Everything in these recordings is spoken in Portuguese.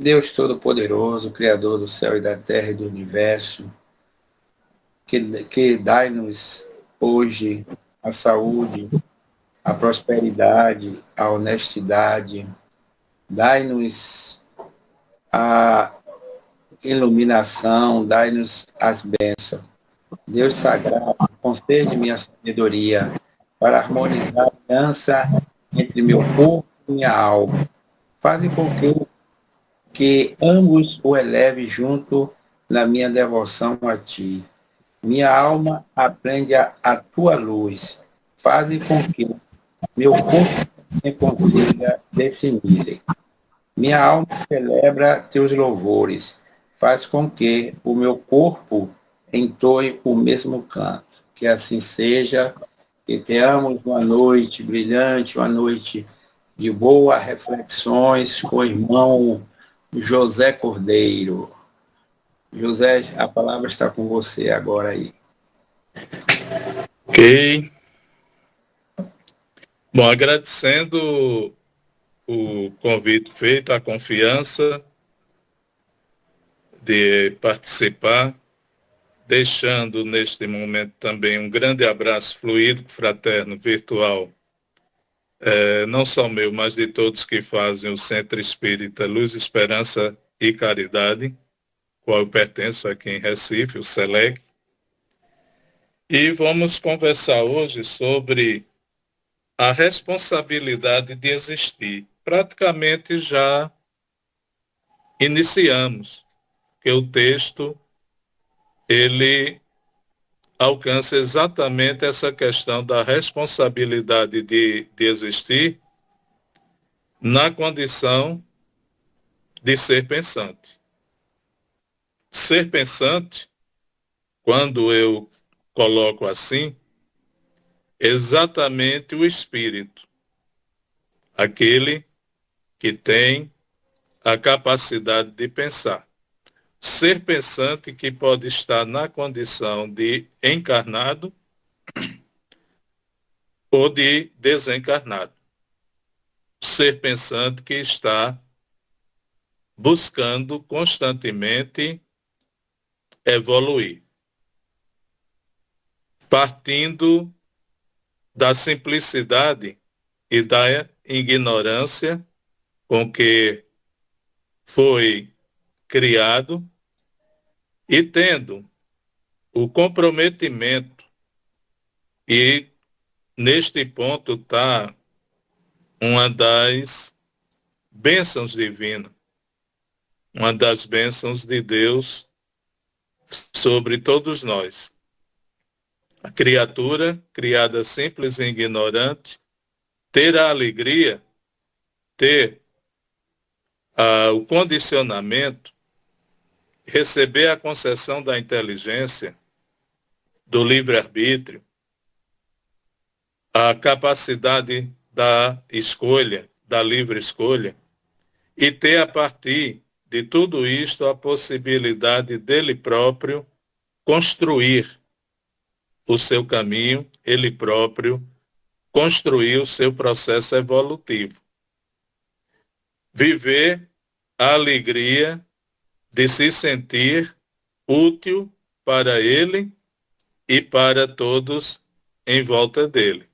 Deus Todo-Poderoso, Criador do céu e da terra e do universo, que dai-nos hoje a saúde, a prosperidade, a honestidade, dai-nos a iluminação, dai-nos as bênçãos. Deus sagrado, concede-me a sabedoria para harmonizar a aliança entre meu corpo e minha alma. Faze com que ambos o eleve junto na minha devoção a ti. Minha alma aprende a tua luz. Faze com que meu corpo consiga definir. Minha alma celebra teus louvores. Faz com que o meu corpo entoe o mesmo canto. Que assim seja. Que tenhamos uma noite brilhante, uma noite de boas reflexões com o irmão José Cordeiro. José, a palavra está com você agora aí. Ok. Bom, agradecendo o convite feito, a confiança de participar, deixando neste momento também um grande abraço fluido, fraterno, virtual, não só meu, mas de todos que fazem o Centro Espírita Luz, Esperança e Caridade, qual eu pertenço aqui em Recife, o SELEC. E vamos conversar hoje sobre a responsabilidade de existir. Praticamente já iniciamos, que o texto ele alcança exatamente essa questão da responsabilidade de existir na condição de ser pensante. Ser pensante, quando eu coloco assim, exatamente o espírito, aquele que tem a capacidade de pensar. Ser pensante que pode estar na condição de encarnado ou de desencarnado. Ser pensante que está buscando constantemente evoluir, partindo da simplicidade e da ignorância com que foi criado e tendo o comprometimento, e neste ponto está uma das bênçãos divinas, uma das bênçãos de Deus sobre todos nós. A criatura, criada simples e ignorante, ter a alegria, ter o condicionamento, receber a concessão da inteligência, do livre-arbítrio, a capacidade da escolha, da livre escolha, e ter a partir de tudo isto a possibilidade dele próprio construir o seu caminho, ele próprio construir o seu processo evolutivo. Viver a alegria de se sentir útil para ele e para todos em volta dele.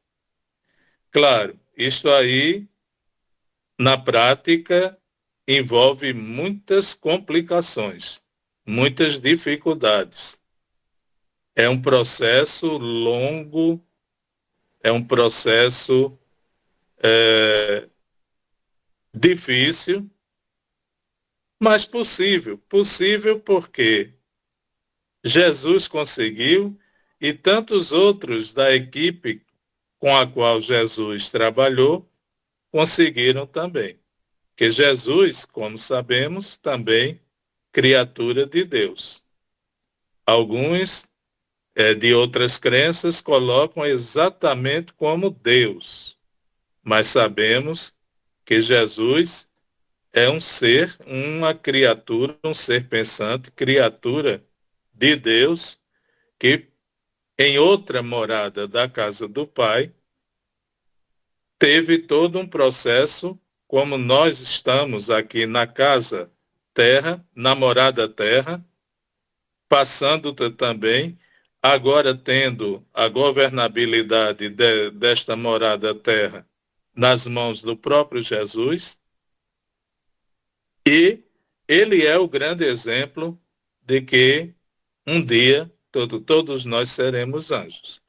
Claro, isto aí, na prática, envolve muitas complicações, muitas dificuldades. É um processo longo, é um processo difícil, mas possível. Possível porque Jesus conseguiu e tantos outros da equipe com a qual Jesus trabalhou conseguiram também. Que Jesus, como sabemos, também criatura de Deus. Alguns de outras crenças colocam exatamente como Deus, mas sabemos que Jesus é um ser, uma criatura, um ser pensante, criatura de Deus, que em outra morada da casa do Pai, teve todo um processo, como nós estamos aqui na casa terra, na morada terra, passando também, agora tendo a governabilidade desta morada terra nas mãos do próprio Jesus, e ele é o grande exemplo de que um dia todos nós seremos anjos.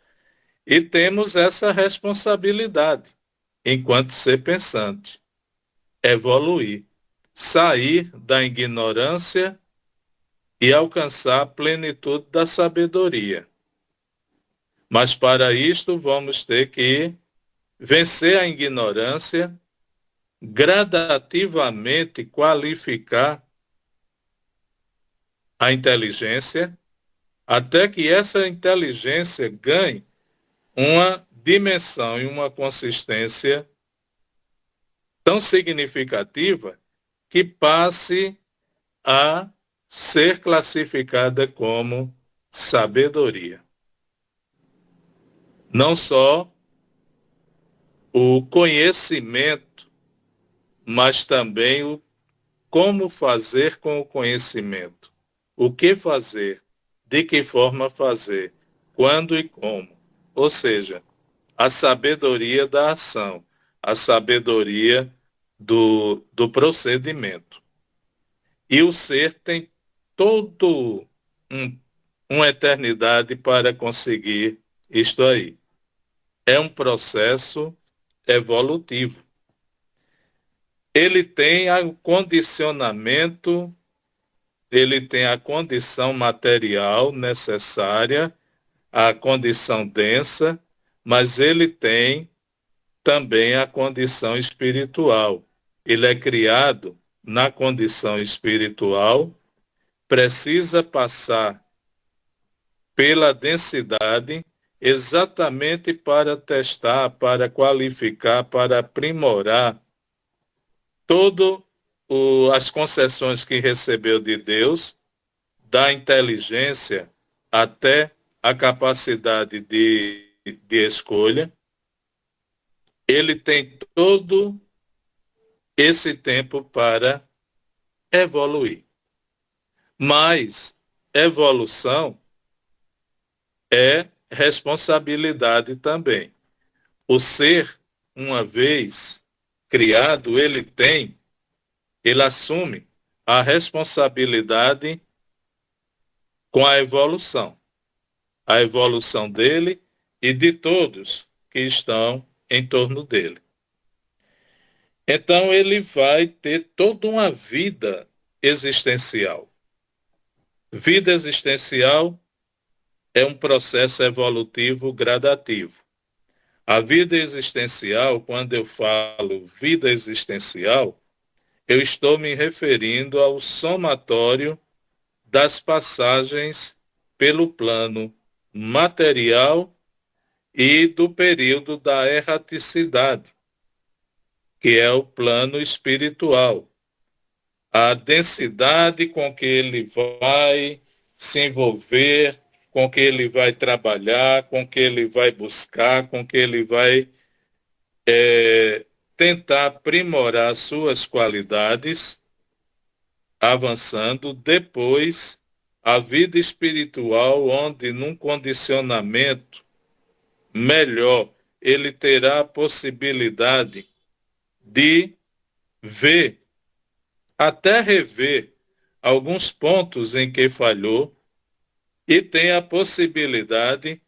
E temos essa responsabilidade, enquanto ser pensante, evoluir, sair da ignorância e alcançar a plenitude da sabedoria. Mas para isto vamos ter que vencer a ignorância, gradativamente qualificar a inteligência, até que essa inteligência ganhe uma dimensão e uma consistência tão significativa que passe a ser classificada como sabedoria. Não só o conhecimento, mas também o como fazer com o conhecimento. O que fazer, de que forma fazer, quando e como. Ou seja, a sabedoria da ação, a sabedoria do procedimento. E o ser tem todo uma eternidade para conseguir isto aí. É um processo evolutivo. Ele tem o condicionamento, ele tem a condição material necessária, a condição densa, mas ele tem também a condição espiritual. Ele é criado na condição espiritual, precisa passar pela densidade exatamente para testar, para qualificar, para aprimorar todas as concessões que recebeu de Deus, da inteligência até a capacidade de escolha. Ele tem todo esse tempo para evoluir. Mas evolução é responsabilidade também. O ser, uma vez criado, ele assume a responsabilidade com a evolução dele e de todos que estão em torno dele. Então ele vai ter toda uma vida existencial. Vida existencial é um processo evolutivo gradativo. A vida existencial, quando eu falo vida existencial, eu estou me referindo ao somatório das passagens pelo plano material e do período da erraticidade, que é o plano espiritual. A densidade com que ele vai se envolver, com que ele vai trabalhar, com que ele vai buscar, com que ele vai tentar aprimorar suas qualidades, avançando. Depois, a vida espiritual, onde num condicionamento melhor, ele terá a possibilidade de ver, até rever, alguns pontos em que falhou, e tem a possibilidade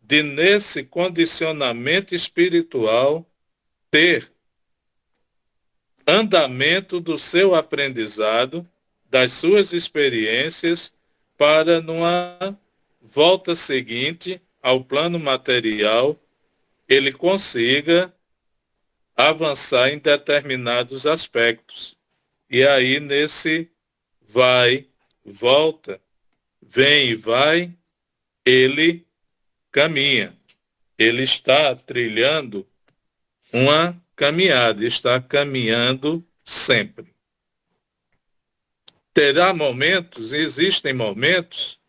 de, nesse condicionamento espiritual, ter andamento do seu aprendizado, das suas experiências, para numa volta seguinte ao plano material, ele consiga avançar em determinados aspectos. E aí, nesse vai, volta, vem e vai, ele caminha. Ele está trilhando uma caminhada, está caminhando sempre. Terá momentos, existem momentos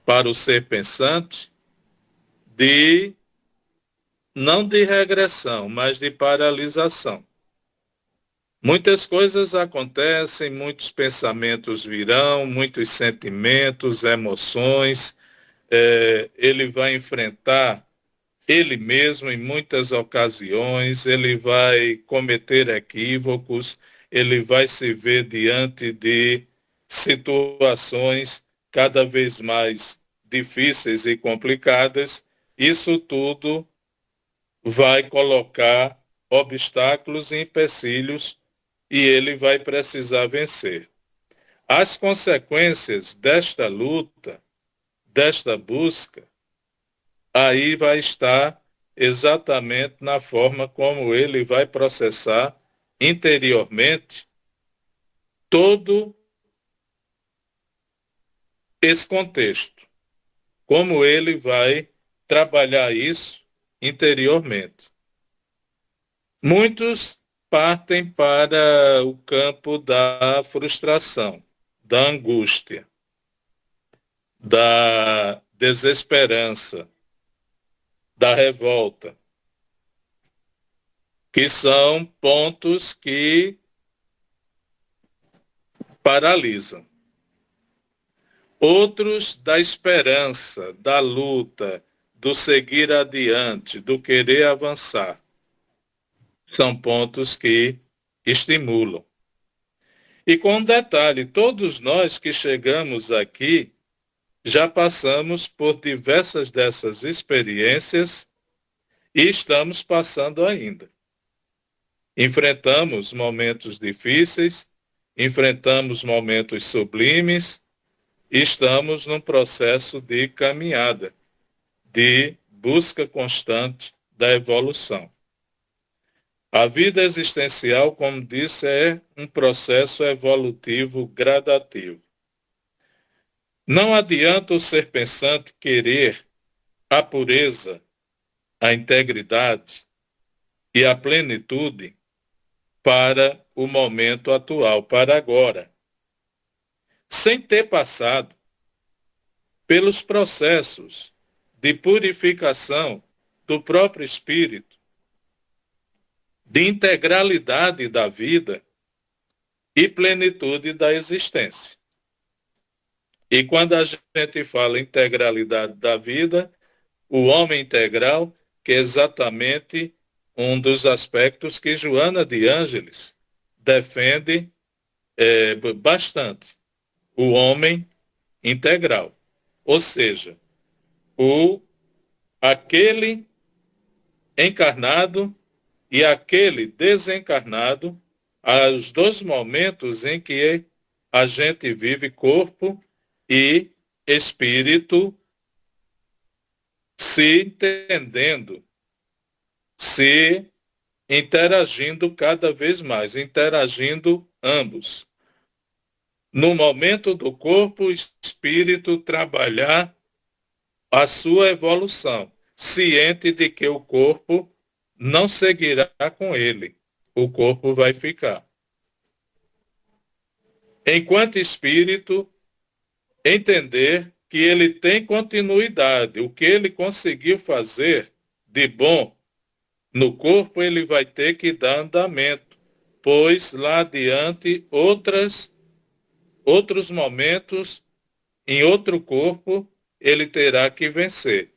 para o ser pensante não de regressão, mas de paralisação. Muitas coisas acontecem, muitos pensamentos virão, muitos sentimentos, emoções. Ele vai enfrentar ele mesmo em muitas ocasiões, ele vai cometer equívocos, ele vai se ver diante de situações cada vez mais difíceis e complicadas. Isso tudo vai colocar obstáculos e empecilhos e ele vai precisar vencer. As consequências desta luta, desta busca, aí vai estar exatamente na forma como ele vai processar interiormente todo esse contexto, como ele vai trabalhar isso interiormente. Muitos partem para o campo da frustração, da angústia, da desesperança, da revolta, que são pontos que paralisam. Outros da esperança, da luta, do seguir adiante, do querer avançar. São pontos que estimulam. E com um detalhe, todos nós que chegamos aqui já passamos por diversas dessas experiências e estamos passando ainda. Enfrentamos momentos difíceis, enfrentamos momentos sublimes, e estamos num processo de caminhada, de busca constante da evolução. A vida existencial, como disse, é um processo evolutivo gradativo. Não adianta o ser pensante querer a pureza, a integridade e a plenitude para o momento atual, para agora, sem ter passado pelos processos de purificação do próprio espírito, de integralidade da vida e plenitude da existência. E quando a gente fala integralidade da vida, o homem integral, que é exatamente um dos aspectos que Joana de Ângeles defende bastante. O homem integral. Ou seja, aquele encarnado e aquele desencarnado, os dois momentos em que a gente vive corpo e espírito se entendendo, se interagindo cada vez mais, interagindo ambos. No momento do corpo, o espírito trabalhar a sua evolução, ciente de que o corpo não seguirá com ele, o corpo vai ficar. Enquanto espírito, entender que ele tem continuidade, o que ele conseguiu fazer de bom no corpo, ele vai ter que dar andamento, pois lá adiante outros momentos, em outro corpo, ele terá que vencer.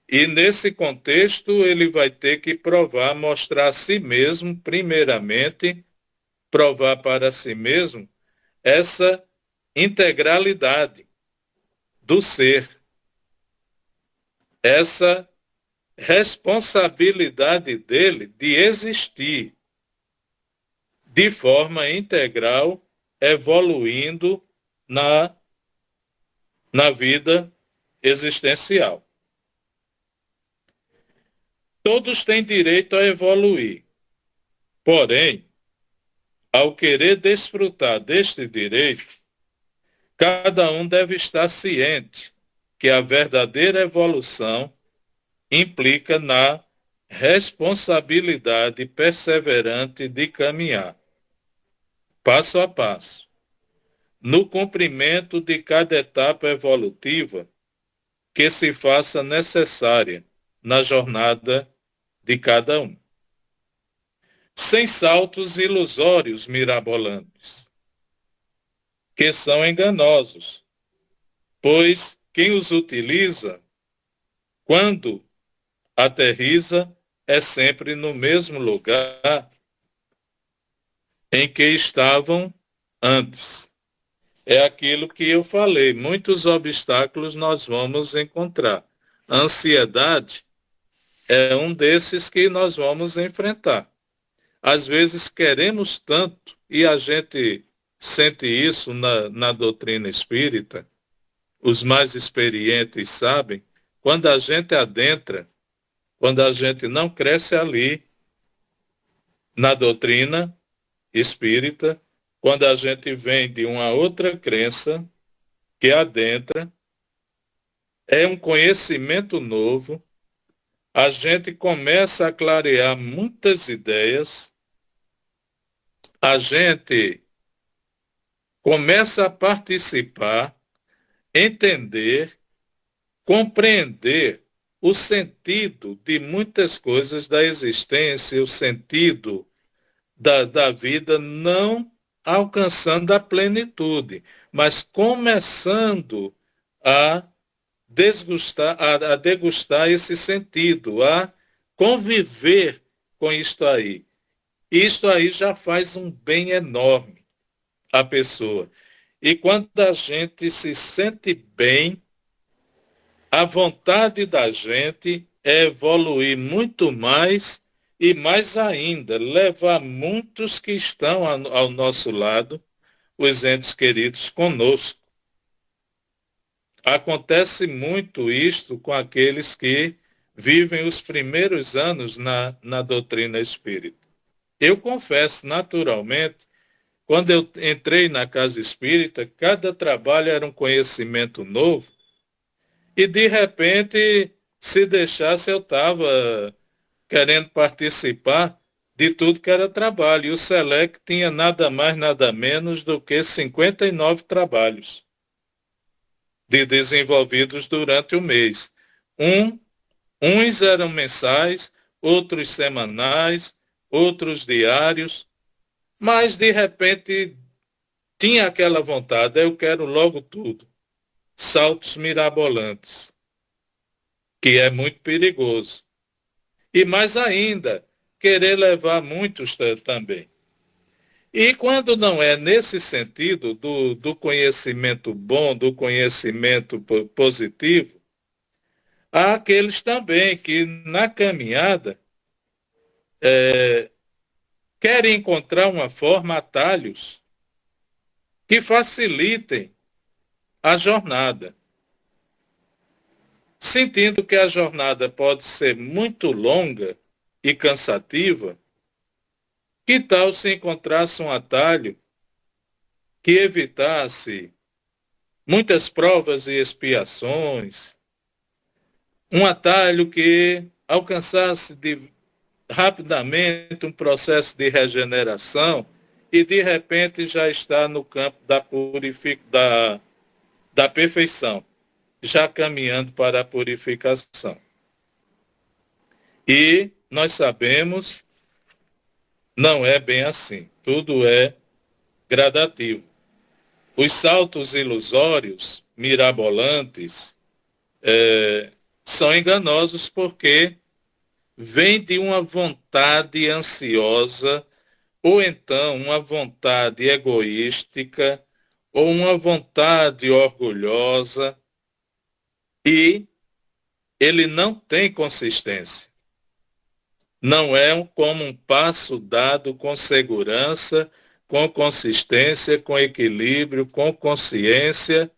E nesse contexto, ele vai ter que provar, mostrar a si mesmo, primeiramente, provar para si mesmo essa integralidade do ser, essa responsabilidade dele de existir de forma integral, evoluindo na vida existencial. Todos têm direito a evoluir, porém, ao querer desfrutar deste direito, cada um deve estar ciente que a verdadeira evolução implica na responsabilidade perseverante de caminhar, passo a passo, no cumprimento de cada etapa evolutiva que se faça necessária na jornada de cada um. sem saltos ilusórios mirabolantes, que são enganosos, pois quem os utiliza, quando aterriza, é sempre no mesmo lugar em que estavam antes. É aquilo que eu falei, muitos obstáculos nós vamos encontrar. A ansiedade é um desses que nós vamos enfrentar. Às vezes queremos tanto, e a gente sente isso na doutrina espírita, os mais experientes sabem, quando a gente adentra, quando a gente não cresce ali na doutrina espírita, quando a gente vem de uma outra crença que adentra, é um conhecimento novo, a gente começa a clarear muitas ideias, a gente começa a participar, entender, compreender o sentido de muitas coisas da existência, o sentido da vida, não alcançando a plenitude, mas começando a a degustar esse sentido, a conviver com isto aí. Isto aí já faz um bem enorme à pessoa. E quando a gente se sente bem, a vontade da gente é evoluir muito mais e mais ainda, levar muitos que estão ao nosso lado, os entes queridos, conosco. Acontece muito isto com aqueles que vivem os primeiros anos na doutrina espírita. Eu confesso, naturalmente, quando eu entrei na casa espírita, cada trabalho era um conhecimento novo e, de repente, se deixasse, eu estava querendo participar de tudo que era trabalho. E o SELEC tinha nada mais, nada menos do que 59 trabalhos desenvolvidos durante o mês. Uns eram mensais, outros semanais, outros diários, mas de repente tinha aquela vontade, eu quero logo tudo. Saltos mirabolantes, que é muito perigoso. E mais ainda, querer levar muitos também. E quando não é nesse sentido do conhecimento bom, do conhecimento positivo, há aqueles também que na caminhada querem encontrar uma forma, atalhos, que facilitem a jornada. Sentindo que a jornada pode ser muito longa e cansativa, que tal se encontrasse um atalho que evitasse muitas provas e expiações, um atalho que alcançasse rapidamente um processo de regeneração e de repente já está no campo da perfeição, já caminhando para a purificação. E nós sabemos, não é bem assim, tudo é gradativo. Os saltos ilusórios, mirabolantes, são enganosos porque vêm de uma vontade ansiosa, ou então uma vontade egoística, ou uma vontade orgulhosa, e ele não tem consistência. Não é como um passo dado com segurança, com consistência, com equilíbrio, com consciência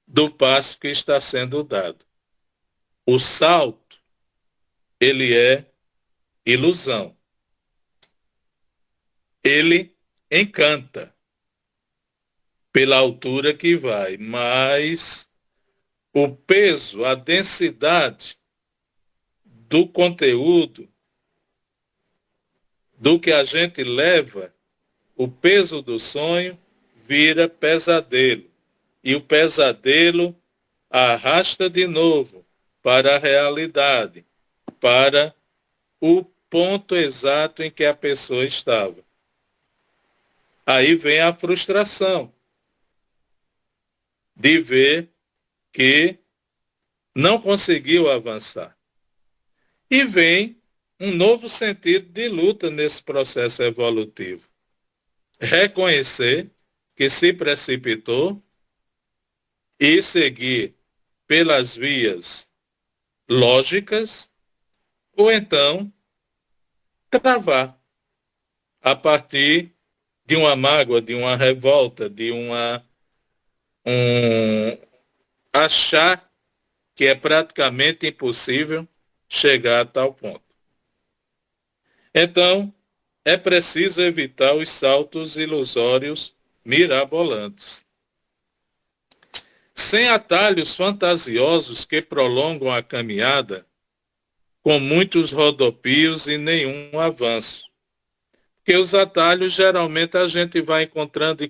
do passo que está sendo dado. O salto, ele é ilusão. Ele encanta pela altura que vai, mas o peso, a densidade do conteúdo, do que a gente leva, o peso do sonho vira pesadelo. E o pesadelo arrasta de novo para a realidade, para o ponto exato em que a pessoa estava. Aí vem a frustração de ver que não conseguiu avançar. E vem um novo sentido de luta nesse processo evolutivo. Reconhecer que se precipitou e seguir pelas vias lógicas, ou então travar a partir de uma mágoa, de uma revolta, de achar que é praticamente impossível chegar a tal ponto. Então, é preciso evitar os saltos ilusórios mirabolantes. Sem atalhos fantasiosos que prolongam a caminhada, com muitos rodopios e nenhum avanço. Porque os atalhos, geralmente, a gente vai encontrando,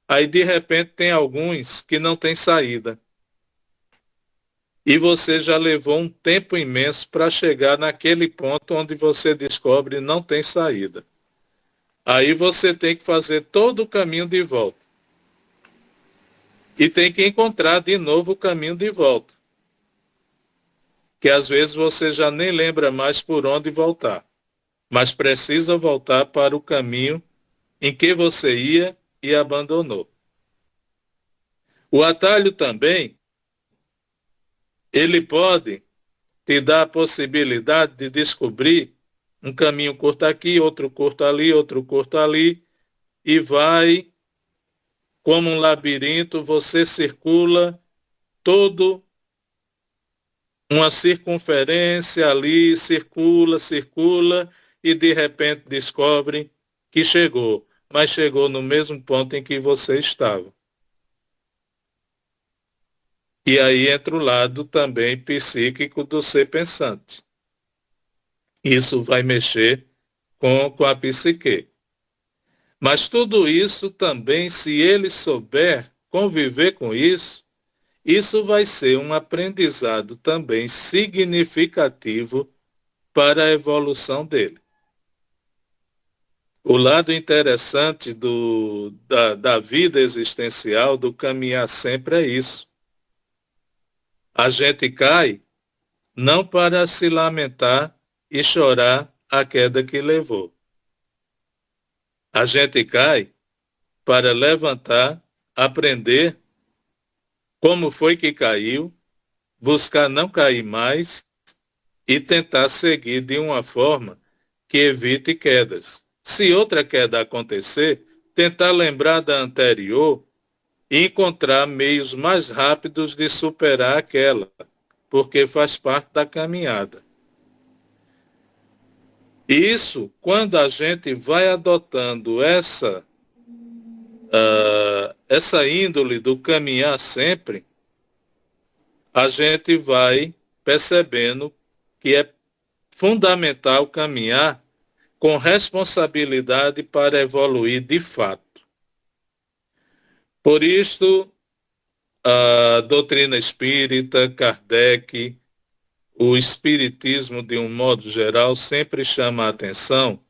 aí de repente tem alguns que não tem saída. E você já levou um tempo imenso para chegar naquele ponto onde você descobre não tem saída. Aí você tem que fazer todo o caminho de volta. E tem que encontrar de novo o caminho de volta. Que às vezes você já nem lembra mais por onde voltar. Mas precisa voltar para o caminho em que você ia e abandonou. O atalho também, ele pode te dar a possibilidade de descobrir um caminho curto aqui, outro curto ali, e vai, como um labirinto, você circula todo uma circunferência ali, circula, e de repente descobre que chegou, mas chegou no mesmo ponto em que você estava. E aí entra o lado também psíquico do ser pensante. Isso vai mexer com a psique. Mas tudo isso também, se ele souber conviver com isso, isso vai ser um aprendizado também significativo para a evolução dele. O lado interessante da vida existencial, do caminhar sempre, é isso. A gente cai não para se lamentar e chorar a queda que levou. A gente cai para levantar, aprender como foi que caiu, buscar não cair mais e tentar seguir de uma forma que evite quedas. Se outra queda acontecer, tentar lembrar da anterior e encontrar meios mais rápidos de superar aquela, porque faz parte da caminhada. Isso, quando a gente vai adotando essa índole do caminhar sempre, a gente vai percebendo que é fundamental caminhar com responsabilidade para evoluir de fato. Por isso, a doutrina espírita, Kardec, o espiritismo de um modo geral sempre chama a atenção,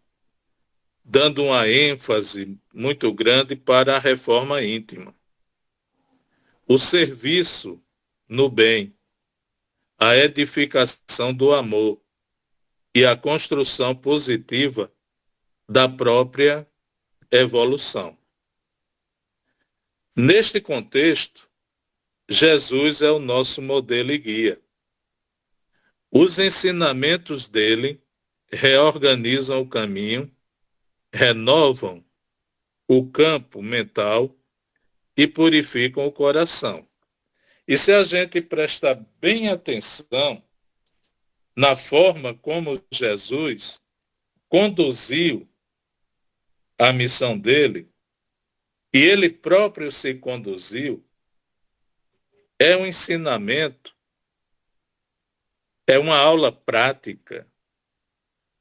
dando uma ênfase muito grande para a reforma íntima. O serviço no bem, a edificação do amor e a construção positiva da própria evolução. Neste contexto, Jesus é o nosso modelo e guia. Os ensinamentos dele reorganizam o caminho, renovam o campo mental e purificam o coração. E se a gente prestar bem atenção na forma como Jesus conduziu a missão dele, e ele próprio se conduziu, é um ensinamento, é uma aula prática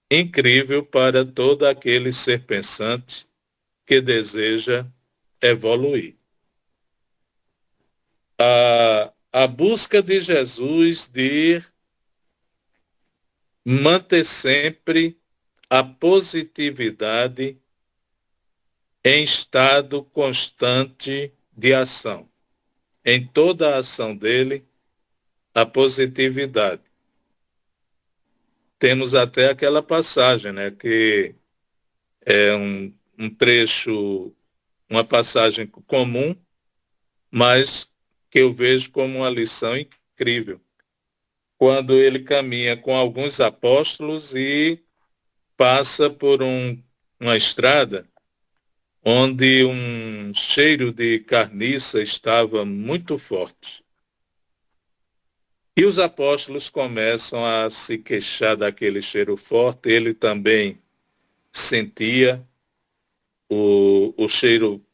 incrível para todo aquele ser pensante que deseja evoluir. A busca de Jesus de ir manter sempre a positividade em estado constante de ação. Em toda a ação dele, a positividade. Temos até aquela passagem, né, que é um trecho, uma passagem comum, mas que eu vejo como uma lição incrível. Quando ele caminha com alguns apóstolos e passa por uma estrada onde um cheiro de carniça estava muito forte. E os apóstolos começam a se queixar daquele cheiro forte. Ele também sentia o cheiro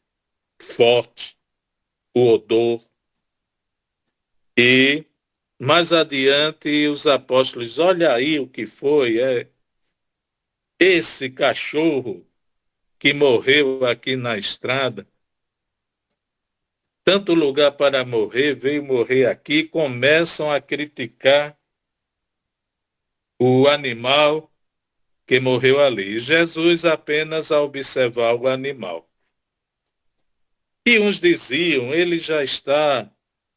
forte, o odor. E mais adiante os apóstolos, olha aí o que foi, esse cachorro que morreu aqui na estrada, tanto lugar para morrer, veio morrer aqui, começam a criticar o animal que morreu ali. E Jesus apenas a observar o animal. E uns diziam, ele já está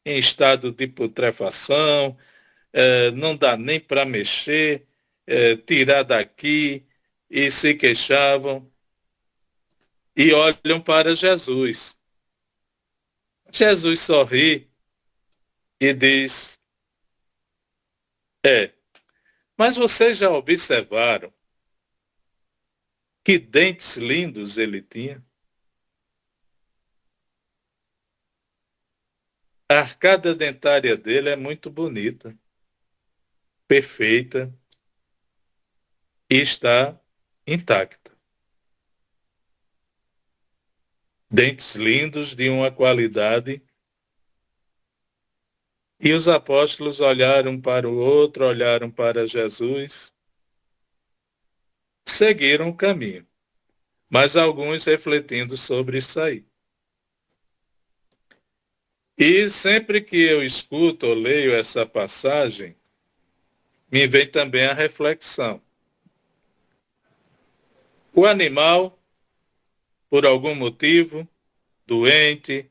em estado de putrefação, não dá nem para mexer, tirar daqui, e se queixavam. E olham para Jesus. Jesus sorri e diz, mas vocês já observaram que dentes lindos ele tinha? A arcada dentária dele é muito bonita, perfeita e está intacta. Dentes lindos de uma qualidade. E os apóstolos olharam para o outro, olharam para Jesus, seguiram o caminho, mas alguns refletindo sobre isso aí. E sempre que eu escuto ou leio essa passagem, me vem também a reflexão. O animal, por algum motivo, doente,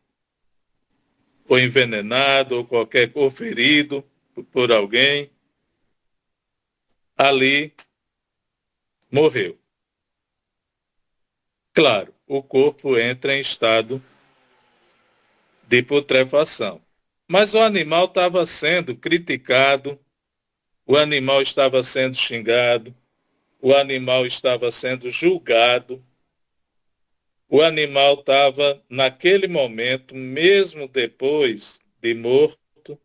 ou envenenado, ou ferido por alguém, ali morreu. Claro, o corpo entra em estado de putrefação. Mas o animal estava sendo criticado, o animal estava sendo xingado, o animal estava sendo julgado, o animal estava, naquele momento, mesmo depois de morto,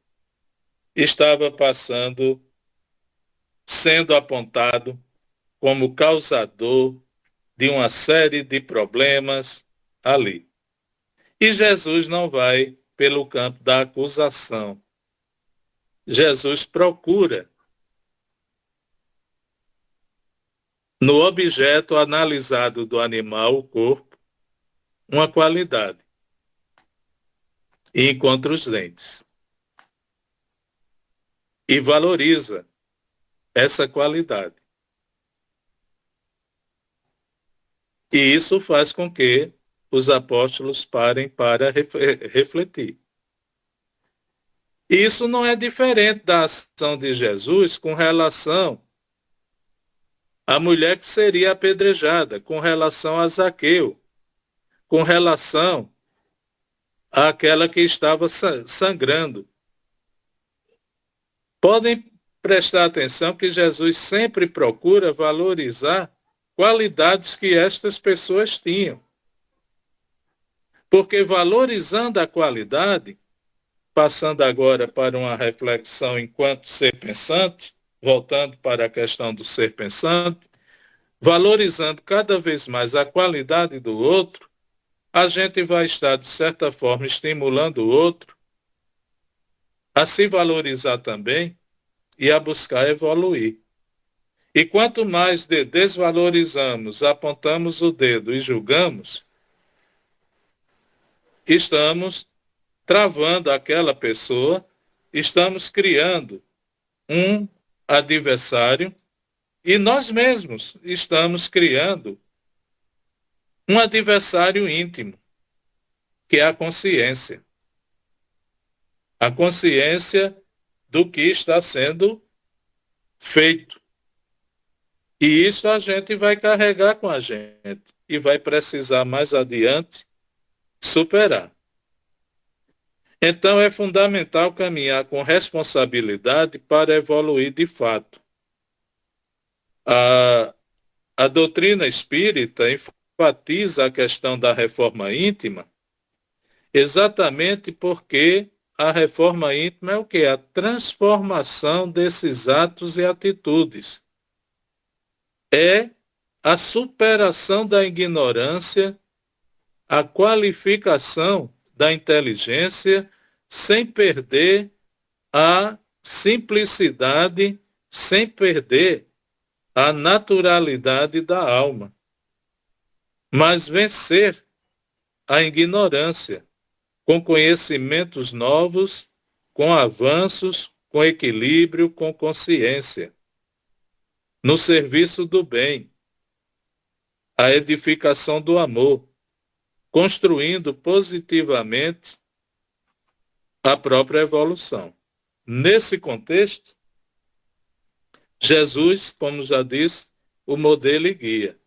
estava sendo apontado como causador de uma série de problemas ali. E Jesus não vai pelo campo da acusação. Jesus procura, no objeto analisado do animal, o corpo, uma qualidade. E encontra os dentes. E valoriza essa qualidade. E isso faz com que os apóstolos parem para refletir. E isso não é diferente da ação de Jesus com relação à mulher que seria apedrejada, com relação a Zaqueu, com relação àquela que estava sangrando. Podem prestar atenção que Jesus sempre procura valorizar qualidades que estas pessoas tinham. Porque valorizando a qualidade, passando agora para uma reflexão enquanto ser pensante, voltando para a questão do ser pensante, valorizando cada vez mais a qualidade do outro, a gente vai estar, de certa forma, estimulando o outro a se valorizar também e a buscar evoluir. E quanto mais desvalorizamos, apontamos o dedo e julgamos, estamos travando aquela pessoa, estamos criando um adversário E nós mesmos estamos criando um adversário íntimo, que é a consciência. A consciência do que está sendo feito. E isso a gente vai carregar com a gente e vai precisar mais adiante superar. Então é fundamental caminhar com responsabilidade para evoluir de fato. A doutrina espírita enfatiza a questão da reforma íntima exatamente porque a reforma íntima é o quê? A transformação desses atos e atitudes. É a superação da ignorância, a qualificação da inteligência, sem perder a simplicidade, sem perder a naturalidade da alma, mas vencer a ignorância com conhecimentos novos, com avanços, com equilíbrio, com consciência, no serviço do bem, a edificação do amor, construindo positivamente a própria evolução. Nesse contexto, Jesus, como já disse, o modelo e guia.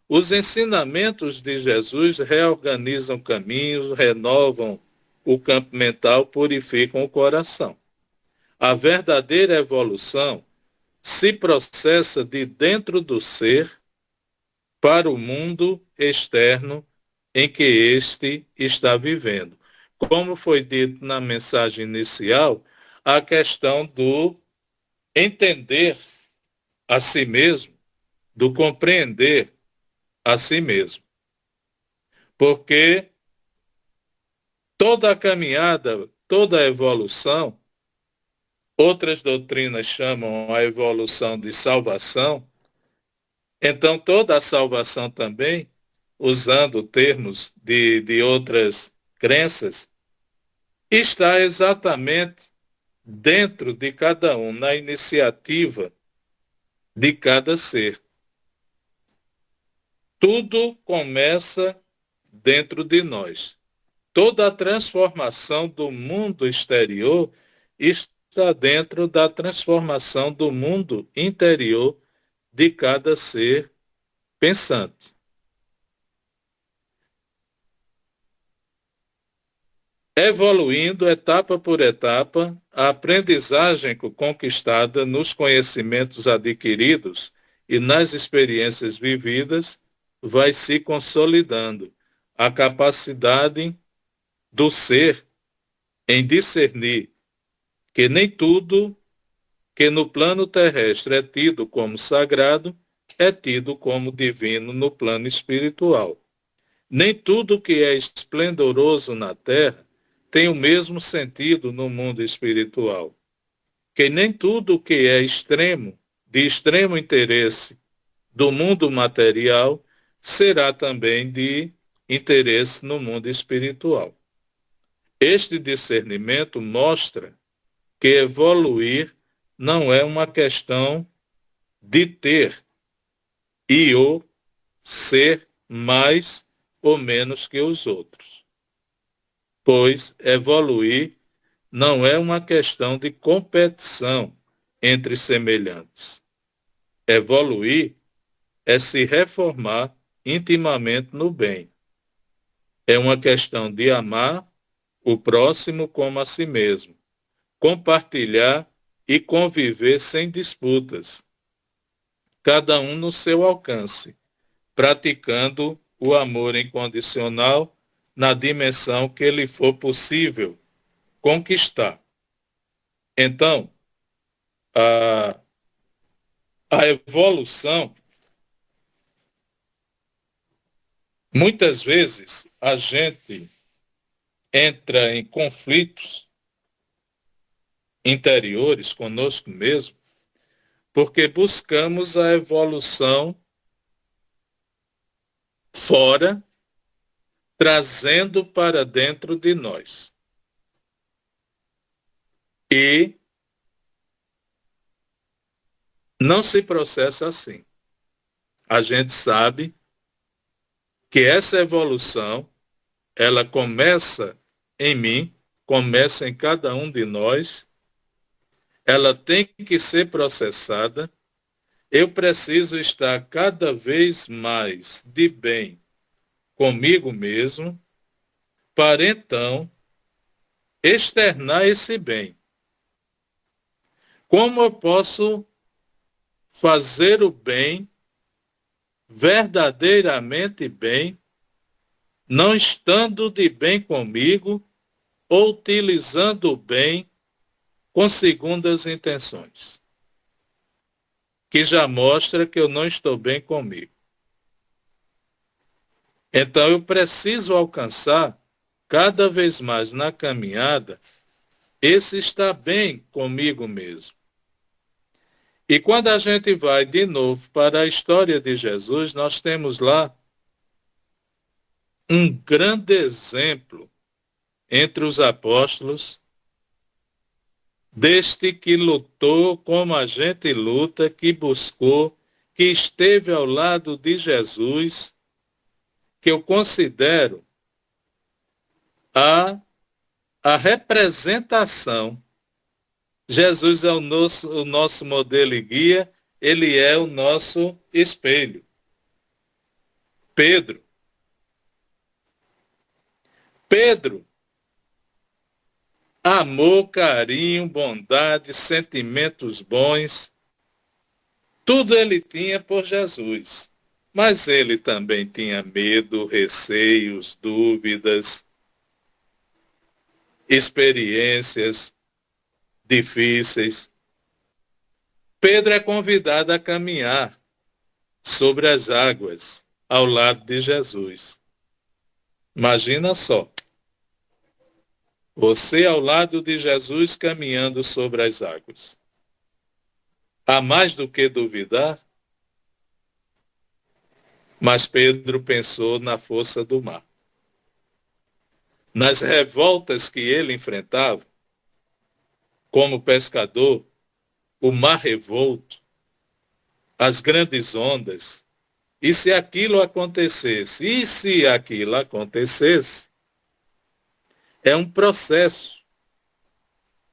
Os ensinamentos de Jesus reorganizam caminhos, renovam o campo mental, purificam o coração. A verdadeira evolução se processa de dentro do ser para o mundo externo em que este está vivendo. Como foi dito na mensagem inicial, a questão do entender a si mesmo, do compreender a si mesmo. Porque toda a caminhada, toda a evolução, outras doutrinas chamam a evolução de salvação, então toda a salvação também, usando termos de outras crenças, está exatamente dentro de cada um, na iniciativa de cada ser. Tudo começa dentro de nós. Toda a transformação do mundo exterior está dentro da transformação do mundo interior de cada ser pensante. Evoluindo etapa por etapa, a aprendizagem conquistada nos conhecimentos adquiridos e nas experiências vividas vai se consolidando. A capacidade do ser em discernir que nem tudo que no plano terrestre é tido como sagrado é tido como divino no plano espiritual. Nem tudo que é esplendoroso na terra tem o mesmo sentido no mundo espiritual. Que nem tudo que é extremo, de extremo interesse do mundo material, será também de interesse no mundo espiritual. Este discernimento mostra que evoluir não é uma questão de ter e ou ser mais ou menos que os outros. Pois evoluir não é uma questão de competição entre semelhantes. Evoluir é se reformar intimamente no bem. É uma questão de amar o próximo como a si mesmo, compartilhar e conviver sem disputas, cada um no seu alcance, praticando o amor incondicional na dimensão que lhe for possível conquistar. Então, a evolução, muitas vezes a gente entra em conflitos interiores conosco mesmo, porque buscamos a evolução fora, trazendo para dentro de nós. E não se processa assim. A gente sabe que essa evolução, ela começa em mim, começa em cada um de nós, ela tem que ser processada. Eu preciso estar cada vez mais de bem comigo mesmo, para então externar esse bem. Como eu posso fazer o bem, verdadeiramente bem, não estando de bem comigo ou utilizando o bem com segundas intenções, que já mostra que eu não estou bem comigo. Então eu preciso alcançar cada vez mais na caminhada esse estar bem comigo mesmo. E quando a gente vai de novo para a história de Jesus, nós temos lá um grande exemplo entre os apóstolos deste que lutou como a gente luta, que buscou, que esteve ao lado de Jesus, que eu considero a representação. Jesus é o nosso modelo e guia, ele é o nosso espelho. Pedro amor, carinho, bondade, sentimentos bons, tudo ele tinha por Jesus. Mas ele também tinha medo, receios, dúvidas, experiências difíceis. Pedro é convidado a caminhar sobre as águas ao lado de Jesus. Imagina só. Você ao lado de Jesus caminhando sobre as águas. Há mais do que duvidar? Mas Pedro pensou na força do mar. Nas revoltas que ele enfrentava, como pescador, o mar revolto, as grandes ondas, e se aquilo acontecesse? E se aquilo acontecesse? É um processo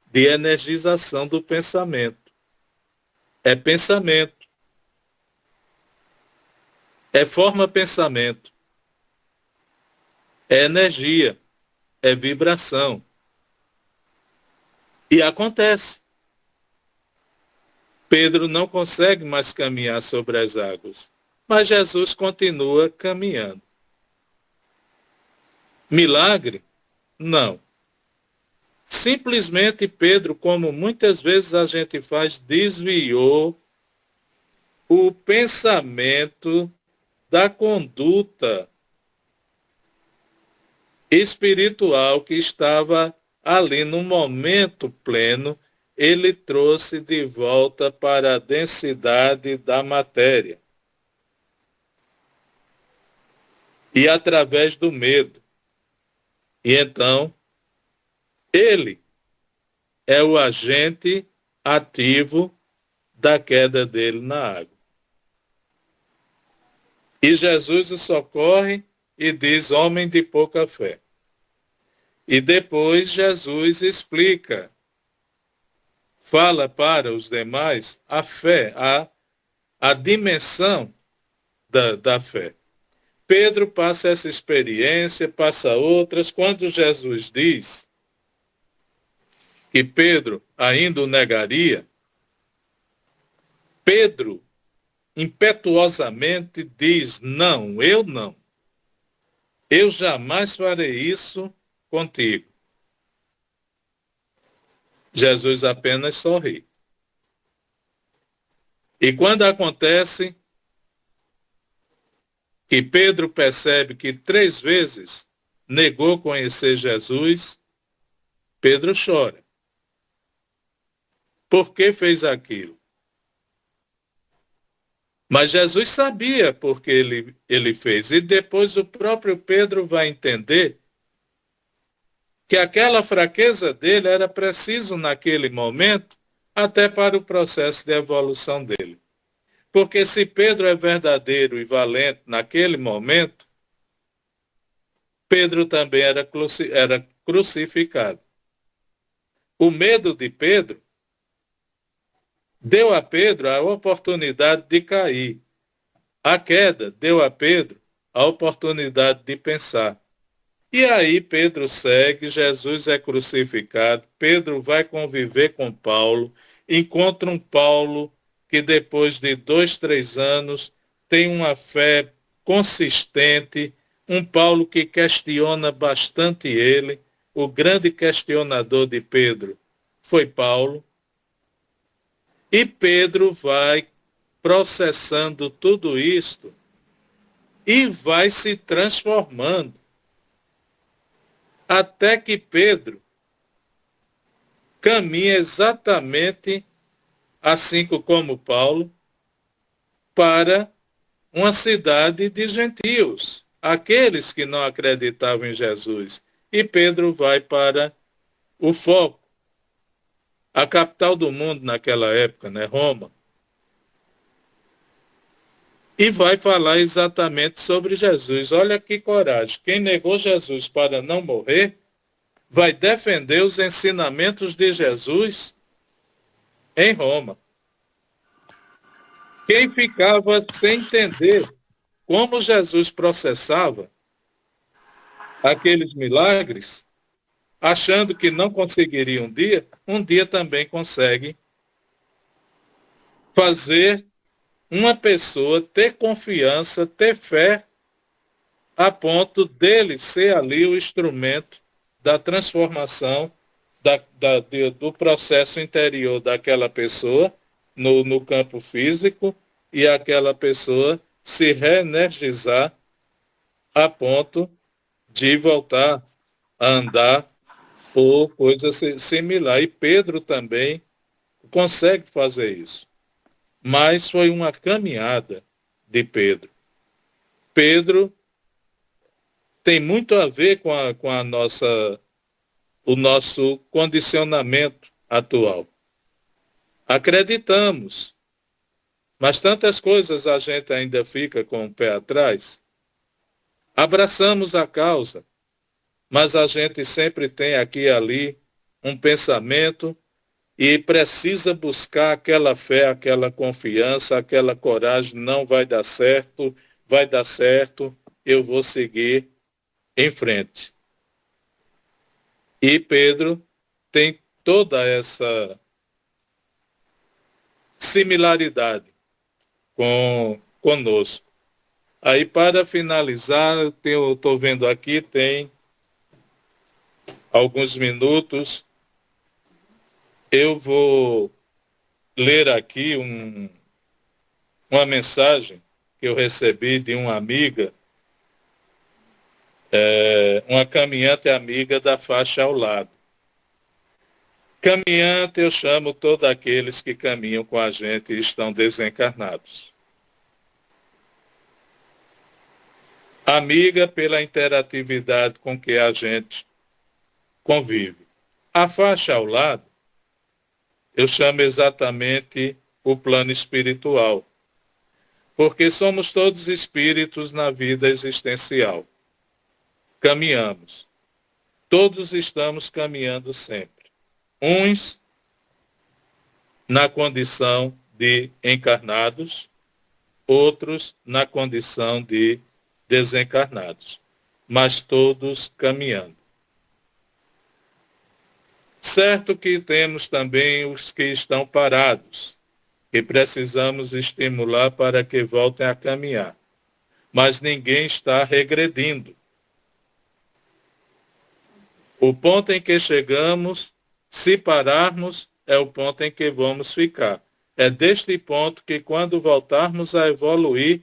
de energização do pensamento. É pensamento. É forma pensamento. É energia. É vibração. E acontece. Pedro não consegue mais caminhar sobre as águas, mas Jesus continua caminhando. Milagre? Não. Simplesmente Pedro, como muitas vezes a gente faz, desviou o pensamento da conduta espiritual que estava ali no momento pleno, ele trouxe de volta para a densidade da matéria. E através do medo. E então, ele é o agente ativo da queda dele na água. E Jesus o socorre e diz, homem de pouca fé. E depois Jesus explica, fala para os demais a fé, a dimensão da fé. Pedro passa essa experiência, passa outras. Quando Jesus diz que Pedro ainda o negaria, Pedro impetuosamente diz, não, eu não. Eu jamais farei isso contigo. Jesus apenas sorri. E quando acontece que Pedro percebe que 3 vezes negou conhecer Jesus, Pedro chora. Por que fez aquilo? Mas Jesus sabia por que ele fez. E depois o próprio Pedro vai entender que aquela fraqueza dele era preciso naquele momento até para o processo de evolução dele. Porque se Pedro é verdadeiro e valente naquele momento, Pedro também era crucificado. O medo de Pedro deu a Pedro a oportunidade de cair. A queda deu a Pedro a oportunidade de pensar. E aí Pedro segue, Jesus é crucificado, Pedro vai conviver com Paulo, encontra um Paulo que depois de 2, 3 anos tem uma fé consistente, um Paulo que questiona bastante ele. O grande questionador de Pedro foi Paulo. E Pedro vai processando tudo isto e vai se transformando. Até que Pedro caminha exatamente assim como Paulo para uma cidade de gentios, aqueles que não acreditavam em Jesus. E Pedro vai para o foco, a capital do mundo naquela época, né, Roma. E vai falar exatamente sobre Jesus. Olha que coragem. Quem negou Jesus para não morrer, vai defender os ensinamentos de Jesus em Roma. Quem ficava sem entender como Jesus processava aqueles milagres, achando que não conseguiria um dia também consegue fazer uma pessoa ter confiança, ter fé, a ponto dele ser ali o instrumento da transformação do processo interior daquela pessoa no campo físico e aquela pessoa se reenergizar a ponto de voltar a andar ou coisa similar. E Pedro também consegue fazer isso. Mas foi uma caminhada de Pedro. Pedro tem muito a ver com o nosso condicionamento atual. Acreditamos, mas tantas coisas a gente ainda fica com o pé atrás. Abraçamos a causa, mas a gente sempre tem aqui e ali um pensamento e precisa buscar aquela fé, aquela confiança, aquela coragem. Não vai dar certo, eu vou seguir em frente. E Pedro tem toda essa similaridade conosco. Aí, para finalizar, eu estou vendo aqui, tem alguns minutos. Eu vou ler aqui uma mensagem que eu recebi de uma amiga, uma caminhante amiga da faixa ao lado. Caminhante, eu chamo todos aqueles que caminham com a gente e estão desencarnados. Amiga pela interatividade com que a gente convive. A faixa ao lado, eu chamo exatamente o plano espiritual, porque somos todos espíritos na vida existencial. Caminhamos. Todos estamos caminhando sempre. Uns na condição de encarnados, outros na condição de desencarnados, mas todos caminhando. Certo que temos também os que estão parados, que precisamos estimular para que voltem a caminhar, mas ninguém está regredindo. O ponto em que chegamos, se pararmos, é o ponto em que vamos ficar. É deste ponto que, quando voltarmos a evoluir,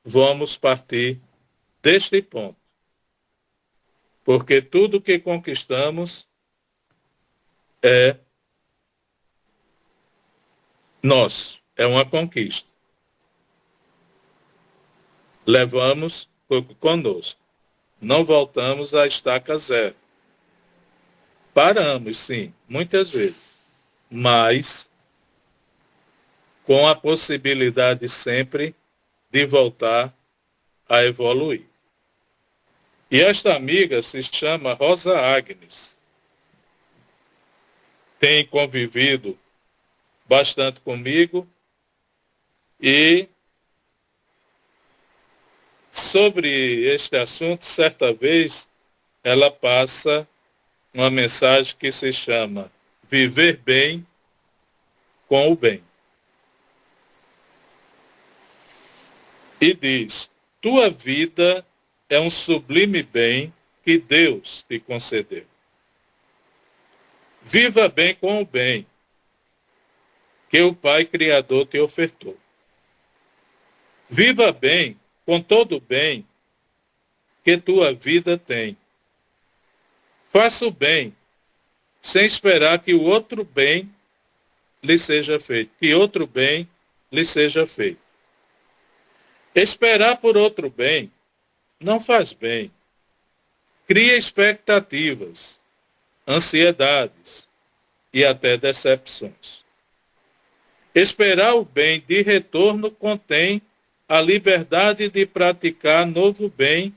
vamos partir deste ponto. Porque tudo que conquistamos é nosso, é uma conquista. Levamos conosco. Não voltamos à estaca zero. Paramos, sim, muitas vezes. mas com a possibilidade sempre de voltar a evoluir. E esta amiga se chama Rosa Agnes. Tem convivido bastante comigo e sobre este assunto, certa vez, ela passa uma mensagem que se chama Viver Bem com o Bem. E diz, tua vida é um sublime bem que Deus te concedeu. Viva bem com o bem que o Pai Criador te ofertou. Viva bem com todo o bem que tua vida tem. Faça o bem sem esperar que o outro bem lhe seja feito, que outro bem lhe seja feito. Esperar por outro bem não faz bem. Cria expectativas, ansiedades e até decepções. Esperar o bem de retorno contém a liberdade de praticar novo bem